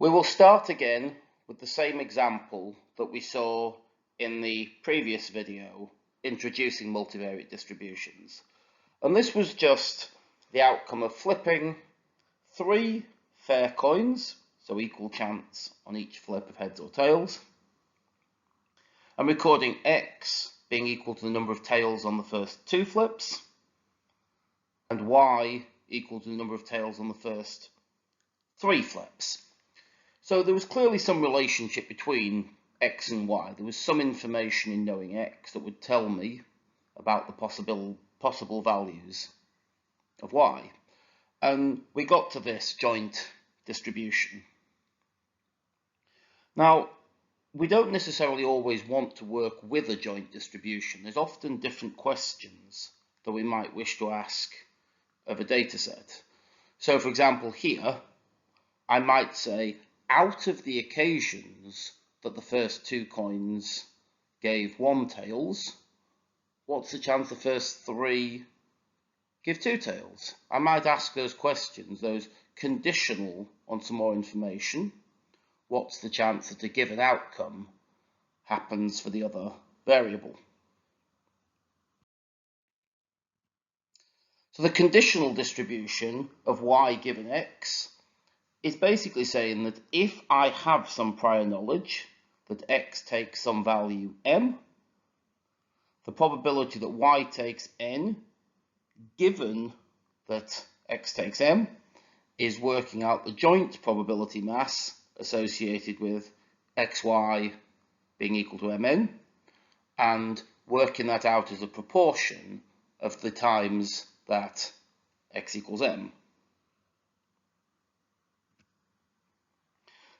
We will start again with the same example that we saw in the previous video introducing multivariate distributions. And this was just the outcome of flipping 3 fair coins, so equal chance on each flip of heads or tails, and recording x being equal to the number of tails on the first 2 flips, and y equal to the number of tails on the first 3 flips. So there was clearly some relationship between x and y. There was some information in knowing x that would tell me about the possible values of y. And we got to this joint distribution. Now, we don't necessarily always want to work with a joint distribution. There's often different questions that we might wish to ask of a data set. So, for example, here, I might say, out of the occasions that the first 2 coins gave 1 tails, what's the chance the first 3 give 2 tails? I might ask those questions, those conditional on some more information. What's the chance that a given outcome happens for the other variable? So the conditional distribution of y given x is basically saying that if I have some prior knowledge that x takes some value m, the probability that y takes n, given that x takes m, is working out the joint probability mass associated with xy being equal to mn, and working that out as a proportion of the times that x equals m.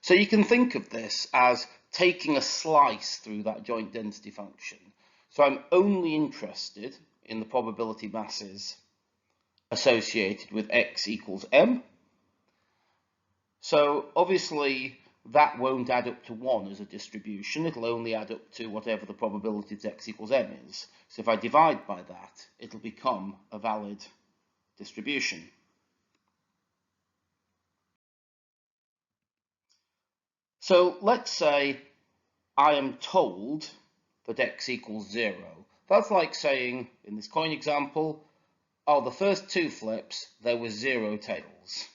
So you can think of this as taking a slice through that joint density function. So I'm only interested in the probability masses associated with x equals m. So obviously that won't add up to 1 as a distribution. It'll only add up to whatever the probability that x equals m is. So if I divide by that, it'll become a valid distribution. So let's say I am told that x equals 0. That's like saying, in this coin example, oh, the first 2 flips, there were 0 tails.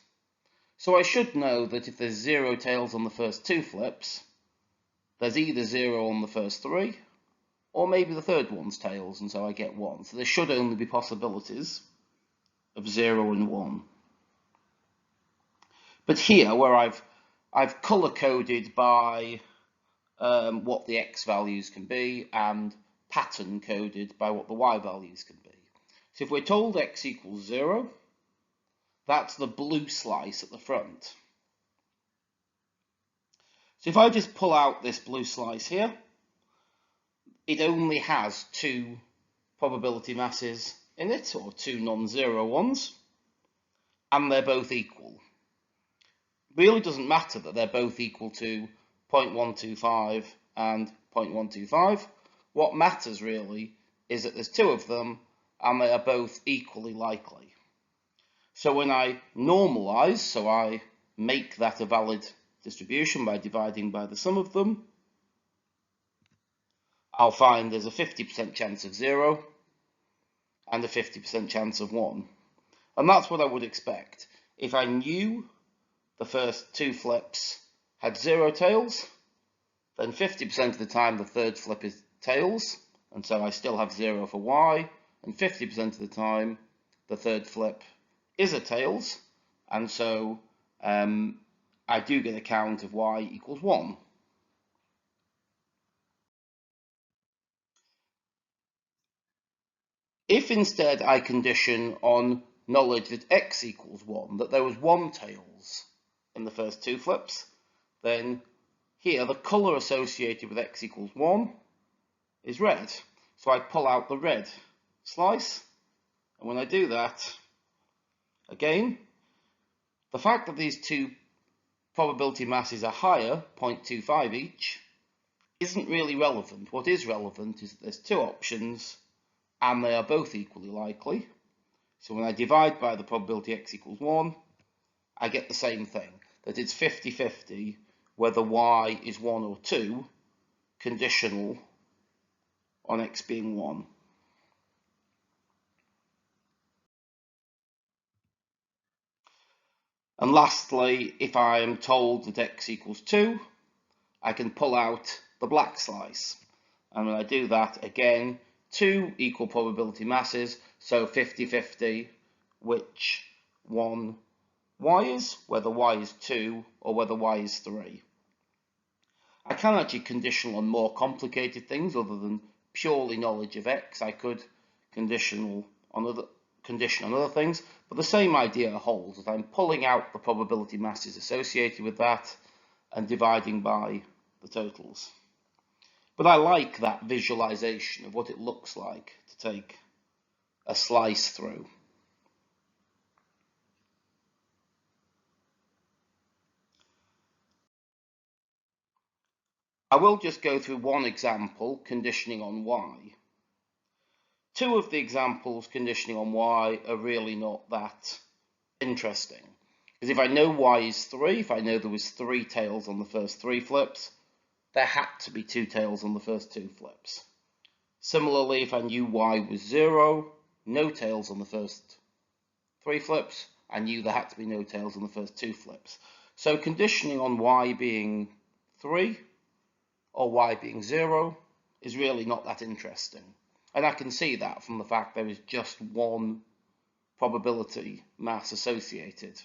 So I should know that if there's 0 tails on the first 2 flips, there's either 0 on the first 3, or maybe the third one's tails, and so I get 1. So there should only be possibilities of 0 and 1. But here, where I've color-coded by what the x values can be, and pattern-coded by what the y values can be. So if we're told x equals 0, that's the blue slice at the front. So if I just pull out this blue slice here, it only has 2 probability masses in it, or 2 non-zero ones, and they're both equal. It really doesn't matter that they're both equal to 0.125 and 0.125. What matters really is that there's 2 of them and they are both equally likely. So when I normalize, so I make that a valid distribution by dividing by the sum of them, I'll find there's a 50% chance of 0 and a 50% chance of 1. And that's what I would expect. If I knew the first 2 flips had 0 tails, then 50% of the time the third flip is tails, and so I still have 0 for y, and 50% of the time the third flip is a tails, and so I do get a count of y equals 1. If instead I condition on knowledge that x equals 1, that there was 1 tails in the first 2 flips, then here the colour associated with x equals 1 is red. So I pull out the red slice, and when I do that, again, the fact that these 2 probability masses are higher, 0.25 each, isn't really relevant. What is relevant is that there's 2 options and they are both equally likely. So when I divide by the probability x equals 1, I get the same thing. that it's 50-50 whether y is 1 or 2, conditional on x being 1. And lastly, if I am told that x equals 2, I can pull out the black slice. And when I do that, again, 2 equal probability masses, so 50-50 which one y is, whether y is 2 or whether y is 3. I can actually conditional on more complicated things other than purely knowledge of x. I could condition on other things, but the same idea holds, that I'm pulling out the probability masses associated with that and dividing by the totals. But I like that visualization of what it looks like to take a slice through. I will just go through one example conditioning on y. Two of the examples conditioning on y are really not that interesting. Because if I know y is 3, if I know there was 3 tails on the first 3 flips, there had to be 2 tails on the first 2 flips. Similarly, if I knew y was 0, no tails on the first 3 flips, I knew there had to be no tails on the first 2 flips. So conditioning on y being 3 or y being 0 is really not that interesting. And I can see that from the fact there is just one probability mass associated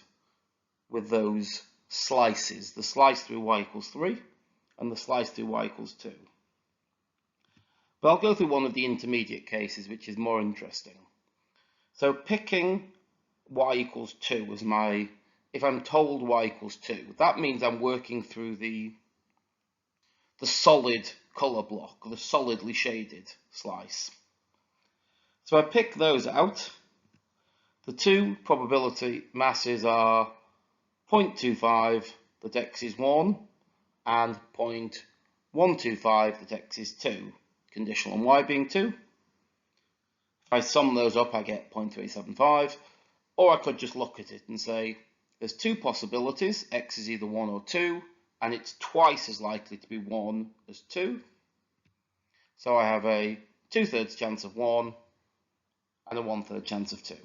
with those slices, the slice through y equals 3 and the slice through y equals 2. But I'll go through one of the intermediate cases, which is more interesting. So picking y equals 2 as my, if I'm told y equals 2, that means I'm working through the solid color block, the solidly shaded slice. So I pick those out. The two probability masses are 0.25 that x is 1 and 0.125 that x is 2, conditional on y being 2. If I sum those up, I get 0.375, or I could just look at it and say there's two possibilities, x is either 1 or 2, and it's twice as likely to be 1 as 2. So I have a 2/3 chance of 1 and a 1/3 chance of 2.